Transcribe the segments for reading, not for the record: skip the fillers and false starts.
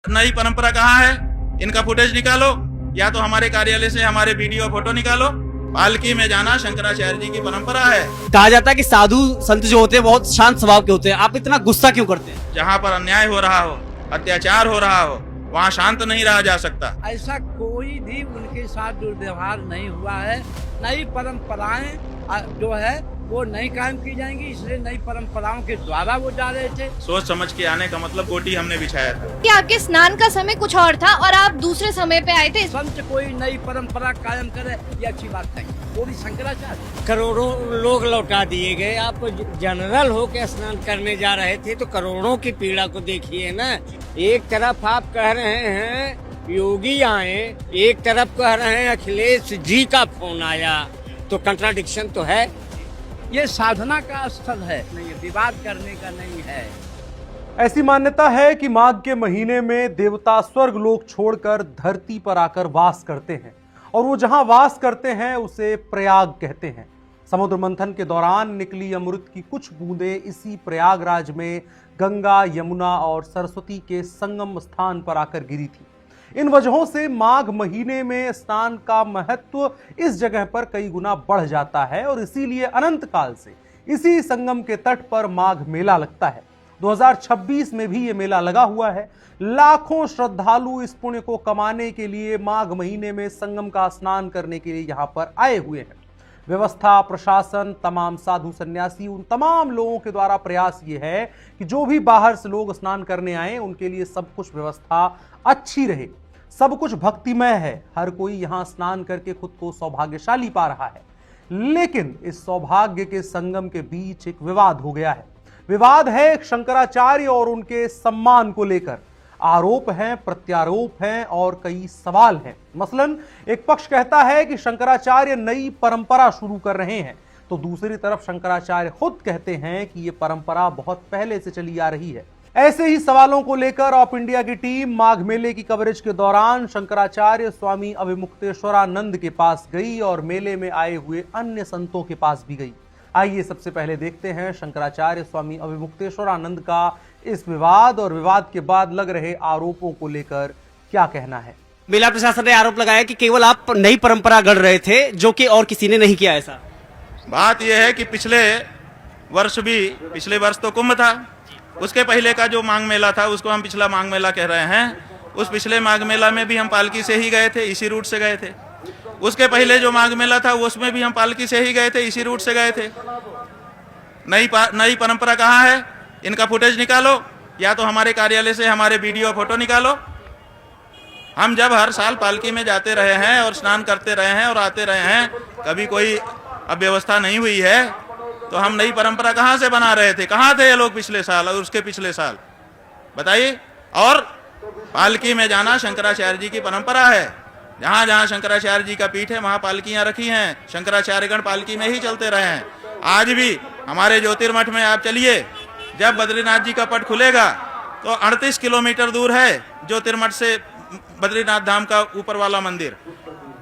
नई परंपरा कहाँ है? इनका फुटेज निकालो, या तो हमारे कार्यालय से हमारे वीडियो फोटो निकालो। पालकी में जाना शंकराचार्य जी की परंपरा है। कहा जाता है कि साधु संत जो होते हैं बहुत शांत स्वभाव के होते हैं, आप इतना गुस्सा क्यों करते हैं? जहाँ पर अन्याय हो रहा हो, अत्याचार हो रहा हो, वहाँ शांत नहीं रहा जा सकता। ऐसा कोई भी उनके साथ दुर्व्यवहार नहीं हुआ है। नई परंपराएं जो है वो नई कायम की जाएंगी, इसलिए नई परंपराओं के द्वारा वो जा रहे थे। सोच समझ के आने का मतलब गोटी हमने बिछाया था कि आपके स्नान का समय कुछ और था और आप दूसरे समय पे आए थे। संत कोई नई परंपरा कायम करे ये अच्छी बात नहीं। वो भी शंकराचार्य। करोड़ों लोग लौटा दिए गए। आप जनरल हो के स्नान करने जा रहे थे तो करोड़ों की पीड़ा को देखिए ना। एक तरफ आप कह रहे हैं योगी आए, एक तरफ कह रहे हैं अखिलेश जी का फोन आया, तो कंट्राडिक्शन तो है। ये साधना का स्थल है, नहीं विवाद करने का नहीं है। ऐसी मान्यता है कि माघ के महीने में देवता स्वर्ग लोक छोड़कर धरती पर आकर वास करते हैं और वो जहां वास करते हैं उसे प्रयाग कहते हैं। समुद्र मंथन के दौरान निकली अमृत की कुछ बूंदें इसी प्रयागराज में गंगा, यमुना और सरस्वती के संगम स्थान पर आकर गिरी थी। इन वजहों से माघ महीने में स्नान का महत्व इस जगह पर कई गुना बढ़ जाता है और इसीलिए अनंत काल से इसी संगम के तट पर माघ मेला लगता है। 2026 में भी ये मेला लगा हुआ है। लाखों श्रद्धालु इस पुण्य को कमाने के लिए माघ महीने में संगम का स्नान करने के लिए यहाँ पर आए हुए हैं। व्यवस्था, प्रशासन, तमाम साधु सन्यासी, उन तमाम लोगों के द्वारा प्रयास ये है कि जो भी बाहर से लोग स्नान करने आए उनके लिए सब कुछ व्यवस्था अच्छी रहे, सब कुछ भक्तिमय है। हर कोई यहाँ स्नान करके खुद को सौभाग्यशाली पा रहा है। लेकिन इस सौभाग्य के संगम के बीच एक विवाद हो गया है। विवाद है एक शंकराचार्य और उनके सम्मान को लेकर। आरोप हैं, प्रत्यारोप हैं और कई सवाल हैं। मसलन एक पक्ष कहता है कि शंकराचार्य नई परंपरा शुरू कर रहे हैं, तो दूसरी तरफ शंकराचार्य खुद कहते हैं कि यह परंपरा बहुत पहले से चली आ रही है। ऐसे ही सवालों को लेकर ऑफ इंडिया की टीम माघ मेले की कवरेज के दौरान शंकराचार्य स्वामी अभिमुक्तेश्वरानंद के पास गई और मेले में आए हुए अन्य संतों के पास भी गई। आइए सबसे पहले देखते हैं शंकराचार्य स्वामी अभिमुक्तेश्वरानंद का इस विवाद और विवाद के बाद लग रहे आरोपों को लेकर क्या कहना है। मेला प्रशासन ने आरोप लगाया कि केवल आप नई परंपरा गढ़ रहे थे, जो कि और किसी ने नहीं किया ऐसा। बात यह है कि पिछले वर्ष तो कुंभ था, उसके पहले का जो माघ मेला था उसको हम पिछला माघ मेला कह रहे हैं। उस पिछले माघ मेला में भी हम पालकी से ही गए थे, इसी रूट से गए थे। उसके पहले जो माघ मेला था उसमें भी हम पालकी से ही गए थे, इसी रूट से गए थे। नई परंपरा कहाँ है? इनका फुटेज निकालो, या तो हमारे कार्यालय से हमारे वीडियो फोटो निकालो। हम जब हर साल पालकी में जाते रहे हैं और स्नान करते रहे हैं और आते रहे हैं, कभी कोई अव्यवस्था नहीं हुई है, तो हम नई परंपरा कहाँ से बना रहे थे? कहाँ थे ये लोग पिछले साल और उसके पिछले साल? बताइए। और पालकी में जाना शंकराचार्य जी की परंपरा है। जहाँ जहाँ शंकराचार्य जी का पीठ है वहाँ पालकियाँ रखी हैं। शंकराचार्यगण पालकी में ही चलते रहे हैं। आज भी हमारे ज्योतिर्मठ में आप चलिए, जब बद्रीनाथ जी का पट खुलेगा तो 38 किलोमीटर दूर है ज्योतिर्मठ से बद्रीनाथ धाम का ऊपर वाला मंदिर।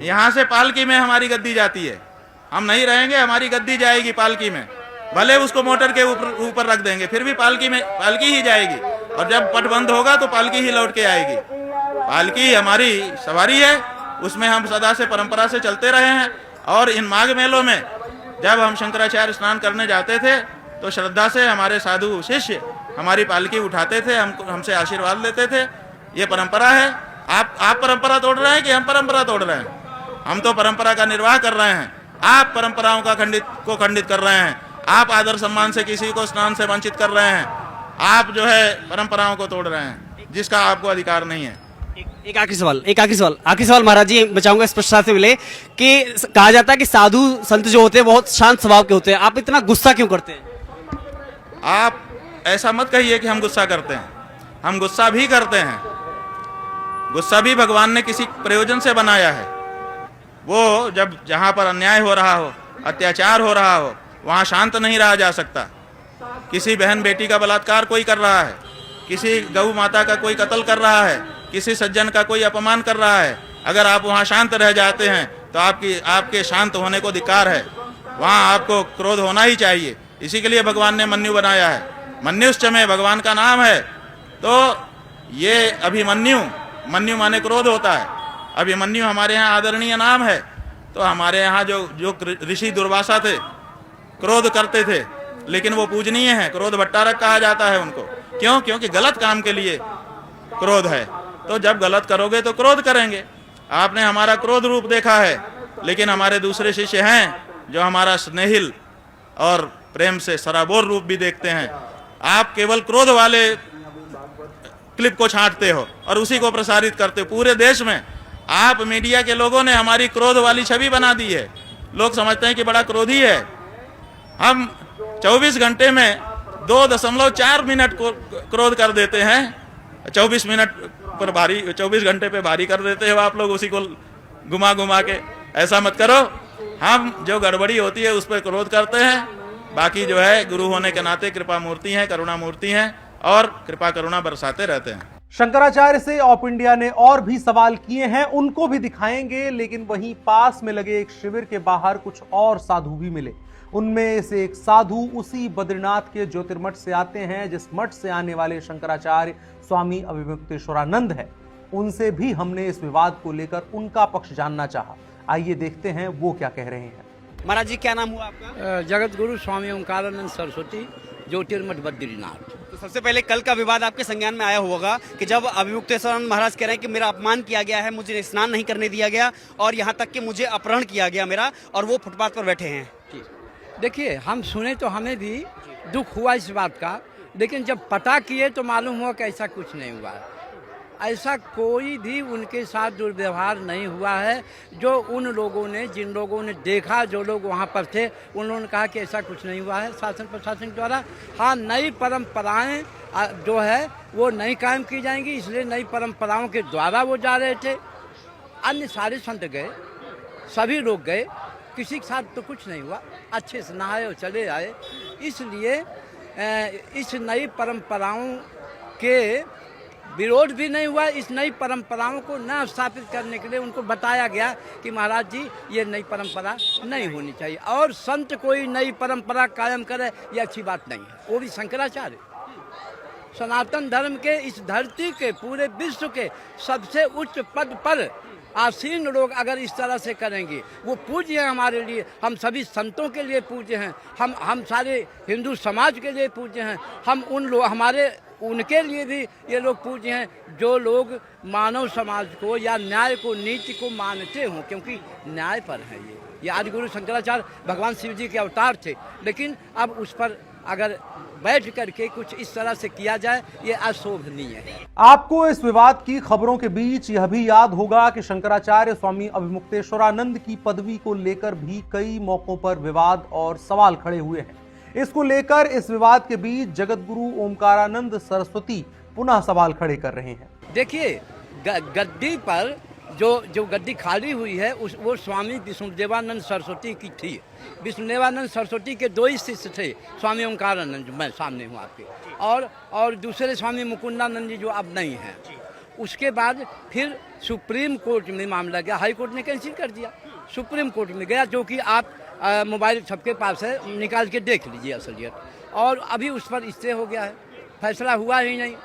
यहाँ से पालकी में हमारी गद्दी जाती है। हम नहीं रहेंगे, हमारी गद्दी जाएगी पालकी में। भले उसको मोटर के ऊपर रख देंगे, फिर भी पालकी ही जाएगी। और जब पट बंद होगा तो पालकी ही लौट के आएगी। पालकी हमारी सवारी है, उसमें हम सदा से परंपरा से चलते रहे हैं। और इन माघ मेलों में जब हम शंकराचार्य स्नान करने जाते थे तो श्रद्धा से हमारे साधु शिष्य हमारी पालकी उठाते थे, हमसे आशीर्वाद लेते थे। ये परंपरा है। आप परंपरा तोड़ रहे हैं कि हम परंपरा तोड़ रहे हैं? हम तो परंपरा का निर्वाह कर रहे हैं। आप परंपराओं का खंडित कर रहे हैं। आप आदर सम्मान से किसी को स्नान से वंचित कर रहे हैं। आप जो है परंपराओं को तोड़ रहे हैं, जिसका आपको अधिकार नहीं है। एक आखिरी सवाल महाराज जी बचाऊंगा स्पष्टता से मिले कि कहा जाता है कि साधु संत जो होते हैं बहुत शांत स्वभाव के होते हैं, आप इतना गुस्सा क्यों करते हैं? आप ऐसा मत कहिए कि हम गुस्सा करते हैं। हम गुस्सा भी करते हैं। गुस्सा भी भगवान ने किसी प्रयोजन से बनाया है। वो जब जहाँ पर अन्याय हो रहा हो, अत्याचार हो रहा हो, वहाँ शांत नहीं रहा जा सकता। किसी बहन बेटी का बलात्कार कोई कर रहा है, किसी गौ माता का कोई कत्ल कर रहा है, किसी सज्जन का कोई अपमान कर रहा है, अगर आप वहाँ शांत रह जाते हैं तो आपके शांत होने को धिक्कार है। वहाँ आपको क्रोध होना ही चाहिए। इसी के लिए भगवान ने मन्यु बनाया है। मन्युश्च में भगवान का नाम है। तो ये अभिमन्यु, मन्यु माने क्रोध होता है, अभिमन्यु हमारे यहाँ आदरणीय नाम है। तो हमारे यहाँ जो ऋषि दुर्वासा थे, क्रोध करते थे, लेकिन वो पूजनीय है, क्रोध भट्टारक कहा जाता है उनको। क्यों? क्योंकि गलत काम के लिए क्रोध है। तो जब गलत करोगे तो क्रोध करेंगे। आपने हमारा क्रोध रूप देखा है, लेकिन हमारे दूसरे शिष्य हैं जो हमारा स्नेहिल और प्रेम से सराबोर रूप भी देखते हैं। आप केवल क्रोध वाले क्लिप को छांटते हो और उसी को प्रसारित करते हो। पूरे देश में आप मीडिया के लोगों ने हमारी क्रोध वाली छवि बना दी है। लोग समझते हैं कि बड़ा क्रोधी है। हम 24 घंटे में 2.4 मिनट को क्रोध कर देते हैं। 24 मिनट पर भारी, 24 घंटे पे भारी कर देते हो आप लोग उसी को घुमा घुमा के। ऐसा मत करो। हम जो गड़बड़ी होती है उस पर क्रोध करते हैं, बाकी जो है गुरु होने के नाते कृपा मूर्ति हैं, करुणा मूर्ति हैं और कृपा करुणा बरसाते रहते हैं। शंकराचार्य से ऑप इंडिया ने और भी सवाल किए हैं, उनको भी दिखाएंगे, लेकिन वहीं पास में लगे एक शिविर के बाहर कुछ और साधु भी मिले। उनमें से एक साधु उसी बद्रीनाथ के ज्योतिर्मठ से आते हैं जिस मठ से आने वाले शंकराचार्य स्वामी अभिमुक्तेश्वरानंद है। उनसे भी हमने इस विवाद को लेकर उनका पक्ष जानना चाहा। आइए देखते हैं वो क्या कह रहे हैं। महाराज जी, क्या नाम हुआ आपका? जगत गुरु स्वामी ओंकारानंद सरस्वती, ज्योतिर्मठ बद्रीनाथ। तो सबसे पहले कल का विवाद आपके संज्ञान में आया होगा कि जब अभिमुक्तेश्वरानंद महाराज कह रहे हैं कि मेरा अपमान किया गया है, मुझे स्नान नहीं करने दिया गया और यहाँ तक कि मुझे अपहरण किया गया मेरा, और वो फुटपाथ पर बैठे हैं। देखिए, हम सुने तो हमें भी दुख हुआ इस बात का, लेकिन जब पता किए तो मालूम हुआ कि ऐसा कुछ नहीं हुआ है। ऐसा कोई भी उनके साथ दुर्व्यवहार नहीं हुआ है। जो उन लोगों ने, जिन लोगों ने देखा, जो लोग वहाँ पर थे, उन लोगों ने कहा कि ऐसा कुछ नहीं हुआ है शासन प्रशासन द्वारा। हाँ, नई परंपराएं जो है वो नई कायम की जाएंगी, इसलिए नई परंपराओं के द्वारा वो जा रहे थे। अन्य सारे संत गए, सभी लोग गए, किसी के साथ तो कुछ नहीं हुआ, अच्छे से नहाए और चले आए। इसलिए इस नई परंपराओं के विरोध भी नहीं हुआ। इस नई परंपराओं को न स्थापित करने के लिए उनको बताया गया कि महाराज जी, ये नई परंपरा नहीं होनी चाहिए, और संत कोई नई परंपरा कायम करे ये अच्छी बात नहीं है। वो भी शंकराचार्य सनातन धर्म के इस धरती के, पूरे विश्व के सबसे उच्च पद पर आसीन लोग अगर इस तरह से करेंगे, वो पूज्य हैं हमारे लिए। हम सभी संतों के लिए पूज्य हैं, हम सारे हिंदू समाज के लिए पूज्य हैं। हम उन लोग, हमारे उनके लिए भी ये लोग पूज्य हैं जो लोग मानव समाज को या न्याय को, नीति को मानते हों, क्योंकि न्याय पर है ये आदि गुरु शंकराचार्य भगवान शिव जी के अवतार थे। लेकिन अब उस पर अगर बैठ करके कुछ इस तरह से किया जाए, ये अशोभनीय है। आपको इस विवाद की खबरों के बीच यह भी याद होगा कि शंकराचार्य स्वामी अभिमुक्तेश्वरानंद की पदवी को लेकर भी कई मौकों पर विवाद और सवाल खड़े हुए हैं। इसको लेकर इस विवाद के बीच जगत गुरु ओमकारानंद सरस्वती पुनः सवाल खड़े कर रहे हैं। देखिए, गद्दी पर जो गद्दी खाली हुई है वो स्वामी विष्णुदेवानंद सरस्वती की थी। विष्णुदेवानंद सरस्वती के 2 ही शिष्य थे, स्वामी ओंकारानंद, मैं सामने हूँ आपके, और दूसरे स्वामी मुकुंदानंद जी जो अब नहीं हैं। उसके बाद फिर सुप्रीम कोर्ट में मामला गया, हाई कोर्ट ने कैंसिल कर दिया, सुप्रीम कोर्ट में गया, जो कि आप मोबाइल सबके पास है, निकाल के देख लीजिए असलियत। और अभी उस पर स्टे हो गया है, फैसला हुआ ही नहीं।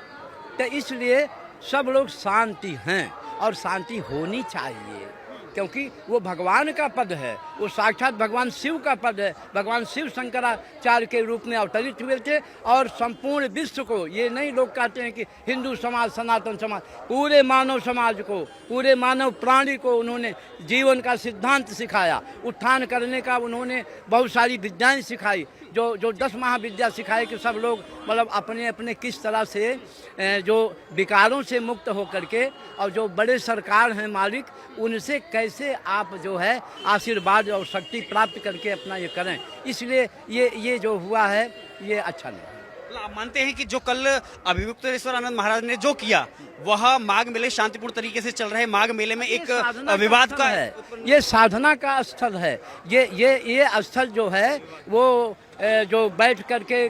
तो इसलिए सब लोग शांति हैं और शांति होनी चाहिए, क्योंकि वो भगवान का पद है, वो साक्षात भगवान शिव का पद है। भगवान शिव शंकराचार्य के रूप में अवतरित हुए थे, और संपूर्ण विश्व को, ये नहीं लोग कहते हैं कि हिंदू समाज, सनातन समाज, पूरे मानव समाज को, पूरे मानव प्राणी को उन्होंने जीवन का सिद्धांत सिखाया, उत्थान करने का उन्होंने बहुत सारी विद्याएं सिखाई, जो 10 महाविद्या सिखाए कि सब लोग मतलब अपने अपने किस तरह से जो विकारों से मुक्त होकर के, और जो बड़े सरकार हैं मालिक, उनसे कैसे आप जो है आशीर्वाद और शक्ति प्राप्त करके अपना ये करें। इसलिए ये जो हुआ है ये अच्छा नहीं। आप मानते हैं कि जो कल अभिमुक्तेश्वरानंद महाराज ने जो किया, वह माघ मेले शांतिपूर्ण तरीके से चल रहे माघ मेले में एक विवाद का है, ये साधना का स्थल है। ये स्थल जो है वो जो बैठ करके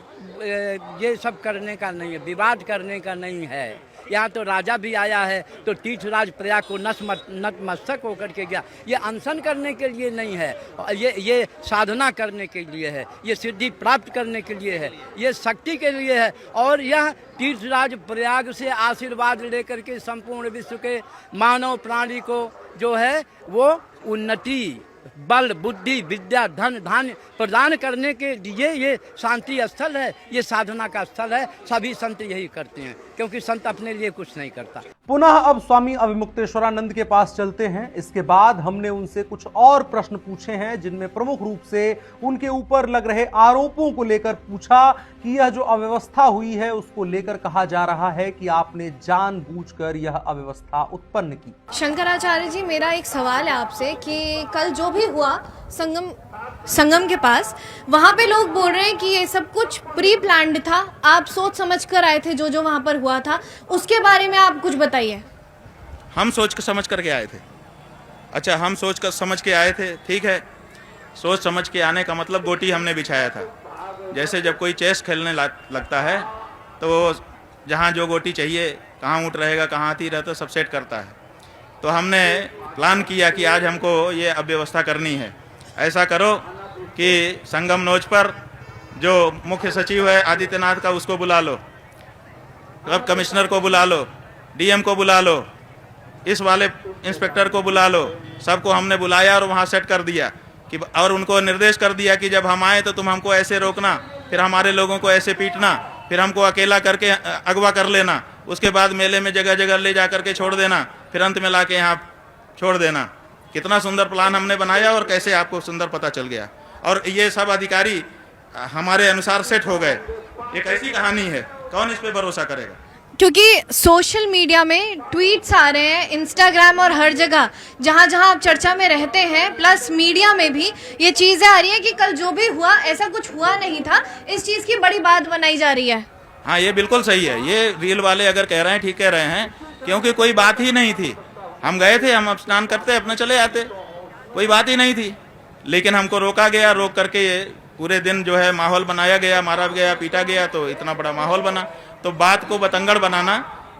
ये सब करने का नहीं है, विवाद करने का नहीं है। यहाँ तो राजा भी आया है तो तीर्थराज प्रयाग को नतमस्तक होकर के गया। ये अनशन करने के लिए नहीं है, ये साधना करने के लिए है, ये सिद्धि प्राप्त करने के लिए है, ये शक्ति के लिए है। और यह तीर्थराज प्रयाग से आशीर्वाद लेकर के संपूर्ण विश्व के मानव प्राणी को जो है वो उन्नति, बल, बुद्धि, विद्या, धन, धान्य प्रदान करने के लिए ये शांति स्थल है, ये साधना का स्थल है। सभी संत यही करते हैं क्योंकि संत अपने लिए कुछ नहीं करता। पुनः अब स्वामी अविमुक्तेश्वरानंद के पास चलते हैं। इसके बाद हमने उनसे कुछ और प्रश्न पूछे हैं जिनमें प्रमुख रूप से उनके ऊपर लग रहे आरोपों को लेकर पूछा कि यह जो अव्यवस्था हुई है उसको लेकर कहा जा रहा है कि आपने जानबूझकर यह अव्यवस्था उत्पन्न की। शंकराचार्य जी, मेरा एक सवाल है आपसे कि कल जो भी हुआ संगम के पास, वहाँ पे लोग बोल रहे हैं कि ये सब कुछ प्री प्लान्ड था, आप सोच समझ कर आए थे, जो वहाँ पर हुआ था उसके बारे में आप कुछ बताइए। हम सोच कर समझ करके आए थे। अच्छा, हम सोच कर समझ के आए थे, ठीक है। सोच समझ के आने का मतलब गोटी हमने बिछाया था। जैसे जब कोई चेस खेलने लगता है तो जहाँ जो गोटी चाहिए, कहाँ ऊँट रहेगा, कहाँ हाथी रहता, सब सेट करता है। तो हमने प्लान किया कि आज हमको ये अव्यवस्था करनी है। ऐसा करो कि संगम नोच पर जो मुख्य सचिव है आदित्यनाथ का, उसको बुला लो, सब कमिश्नर को बुला लो, डीएम को बुला लो, इस वाले इंस्पेक्टर को बुला लो। सबको हमने बुलाया और वहाँ सेट कर दिया कि, और उनको निर्देश कर दिया कि जब हम आए तो तुम हमको ऐसे रोकना, फिर हमारे लोगों को ऐसे पीटना, फिर हमको अकेला करके अगवा कर लेना, उसके बाद मेले में जगह जगह ले जा करके छोड़ देना, फिर अंत में ला के यहाँ छोड़ देना। कितना सुंदर प्लान हमने बनाया और कैसे आपको सुंदर पता चल गया। और ये सब अधिकारी हमारे अनुसार सेट हो गए। एक ऐसी कहानी है, कौन इस पे भरोसा करेगा? क्योंकि सोशल मीडिया में ट्वीट्स आ रहे हैं, इंस्टाग्राम और हर जगह जहाँ जहाँ आप चर्चा में रहते हैं, प्लस मीडिया में भी ये चीज़ें आ रही हैं कि कल जो भी हुआ ऐसा कुछ हुआ नहीं था, इस चीज़ की बड़ी बात बनाई जा रही है। हाँ, ये बिल्कुल सही है। ये रील वाले अगर कह रहे हैं, ठीक कह रहे हैं, क्योंकि कोई बात ही नहीं थी। हम गए थे, हम स्नान करते अपने चले आते, कोई बात ही नहीं थी। लेकिन हमको रोका गया, रोक करके पूरे दिन जो है माहौल बनाया गया, मारा गया, पीटा गया, तो इतना बड़ा माहौल बना। तो बात को बतंगड़ बनाना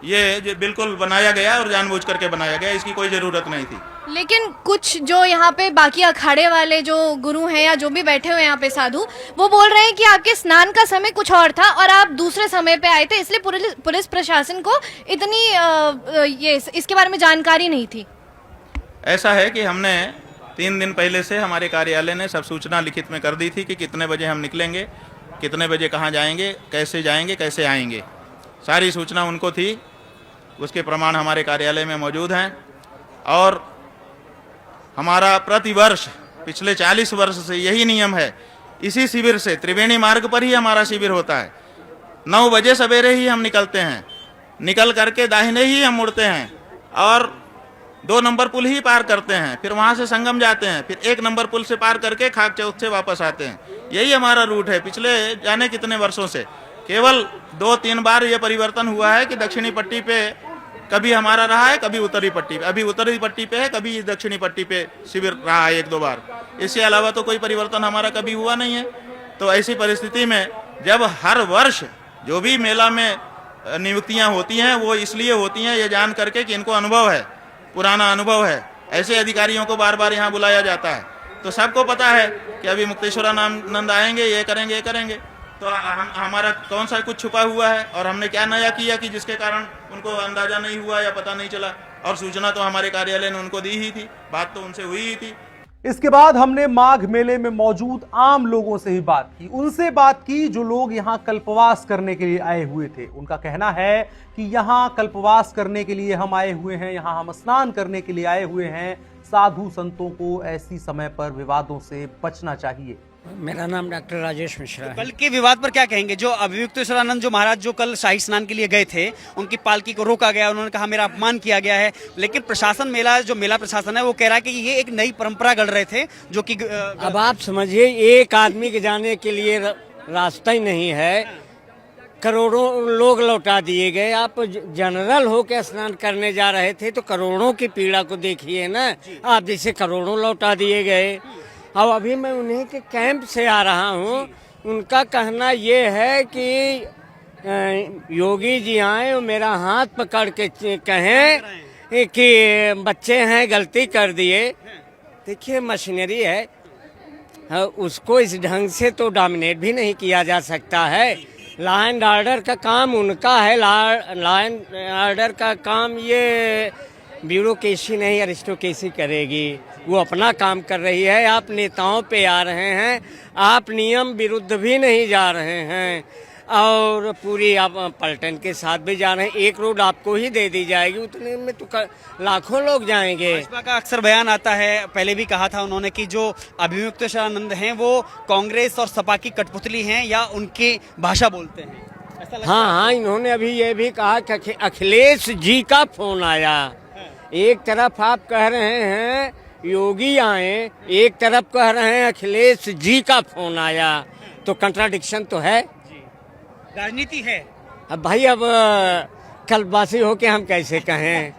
ये बिल्कुल बनाया गया और जानबूझ करके बनाया गया, इसकी कोई ज़रूरत नहीं थी। लेकिन कुछ जो यहाँ पे बाकी अखाड़े वाले जो गुरु हैं या जो भी बैठे हुए हैं यहाँ पे साधु, वो बोल रहे हैं कि आपके स्नान का समय कुछ और था और आप दूसरे समय पे आए थे, इसलिए पुलिस प्रशासन को इतनी इसके बारे में जानकारी नहीं थी। ऐसा है कि हमने 3 दिन पहले से हमारे कार्यालय ने सब सूचना लिखित में कर दी थी कि कितने बजे हम निकलेंगे, कितने बजे कहाँ जाएंगे, कैसे आएंगे। सारी सूचना उनको थी, उसके प्रमाण हमारे कार्यालय में मौजूद हैं। और हमारा प्रतिवर्ष पिछले 40 वर्ष से यही नियम है। इसी शिविर से, त्रिवेणी मार्ग पर ही हमारा शिविर होता है। 9 बजे सवेरे ही हम निकलते हैं, निकल करके दाहिने ही हम मुड़ते हैं और 2 नंबर पुल ही पार करते हैं, फिर वहाँ से संगम जाते हैं, फिर 1 नंबर पुल से पार करके खाक चौक से वापस आते हैं। यही हमारा रूट है। पिछले जाने कितने वर्षों से केवल 2-3 बार ये परिवर्तन हुआ है कि दक्षिणी पट्टी पे कभी हमारा रहा है, कभी उत्तरी पट्टी पे, अभी उत्तरी पट्टी पे है, कभी दक्षिणी पट्टी पे शिविर रहा है 1-2 बार। इसके अलावा तो कोई परिवर्तन हमारा कभी हुआ नहीं है। तो ऐसी परिस्थिति में जब हर वर्ष जो भी मेला में नियुक्तियां होती हैं वो इसलिए होती हैं ये जान करके कि इनको अनुभव है, पुराना अनुभव है। ऐसे अधिकारियों को बार बार यहाँ बुलाया जाता है। तो सबको पता है कि अभी मुक्तेश्वरानंद आएंगे, ये करेंगे। तो हमारा कौन सा कुछ छुपा हुआ है और हमने क्या नया किया कि जिसके कारण उनको अंदाजा नहीं हुआ या पता नहीं चला। और सूचना तो हमारे कार्यालय ने उनको दी ही थी, बात तो उनसे हुई ही थी। इसके बाद हमने माघ मेले में मौजूद आम लोगों से भी बात की, उनसे बात की जो लोग यहाँ कल्पवास करने के लिए आए हुए थे। उनका कहना है कि यहाँ कल्पवास करने के लिए हम आए हुए हैं, यहाँ हम स्नान करने के लिए आए हुए हैं। साधु संतों को ऐसी समय पर विवादों से बचना चाहिए। मेरा नाम डॉक्टर राजेश मिश्रा है। कल के विवाद पर क्या कहेंगे? जो अविमुक्तेश्वरानंद जो महाराज जो कल शाही स्नान के लिए गए थे, उनकी पालकी को रोका गया, उन्होंने कहा मेरा अपमान किया गया है। लेकिन प्रशासन, मेला प्रशासन है, वो कह रहा है कि ये एक नई परंपरा गढ़ रहे थे जो कि अब आप समझिए, एक आदमी के जाने के लिए रास्ता ही नहीं है, करोड़ों लोग लौटा दिए गए। आप जनरल हो के स्नान करने जा रहे थे तो करोड़ों की पीड़ा को देखिए ना। आप जैसे करोड़ों लौटा दिए गए। अब अभी मैं उन्हीं के कैंप से आ रहा हूँ। उनका कहना ये है कि योगी जी आए और मेरा हाथ पकड़ के कहें कि बच्चे हैं गलती कर दिए। देखिए मशीनरी है, उसको इस ढंग से तो डोमिनेट भी नहीं किया जा सकता है। लॉ एंड ऑर्डर का काम उनका है, लॉ एंड ऑर्डर का काम ये ब्यूरोक्रेसी नहीं एरिस्टोक्रेसी करेगी। वो अपना काम कर रही है, आप नेताओं पे आ रहे हैं, आप नियम विरुद्ध भी नहीं जा रहे हैं और पूरी आप पलटन के साथ भी जा रहे हैं। एक रोड आपको ही दे दी जाएगी, उतने में तो लाखों लोग जाएंगे। भाजपा का अक्सर बयान आता है, पहले भी कहा था उन्होंने कि जो अभियुक्तेश्वरानंद हैं वो कांग्रेस और सपा की कठपुतली हैं या उनकी भाषा बोलते हैं, ऐसा लगता हाँ हाँ, इन्होंने अभी ये भी कहा कि अखिलेश जी का फोन आया। एक तरफ आप कह रहे हैं योगी आए, एक तरफ कह रहे हैं अखिलेश जी का फोन आया, तो कंट्राडिक्शन तो है। राजनीति है। अब भाई अब कल्पवासी हो के हम कैसे कहें?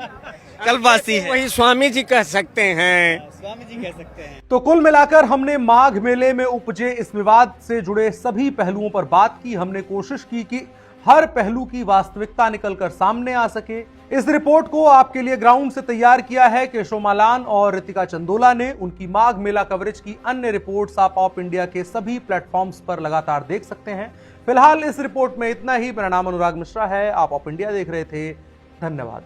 कल्पवासी है, वही स्वामी जी कह सकते हैं। स्वामी जी कह सकते हैं। तो कुल मिलाकर हमने माघ मेले में उपजे इस विवाद से जुड़े सभी पहलुओं पर बात की। हमने कोशिश की कि हर पहलू की वास्तविकता निकलकर सामने आ सके। इस रिपोर्ट को आपके लिए ग्राउंड से तैयार किया है केशव मालान और रितिका चंदोला ने। उनकी माघ मेला कवरेज की अन्य रिपोर्ट्स आप ऑप इंडिया के सभी प्लेटफॉर्म्स पर लगातार देख सकते हैं। फिलहाल इस रिपोर्ट में इतना ही। मेरा नाम अनुराग मिश्रा है, आप ऑप इंडिया देख रहे थे। धन्यवाद।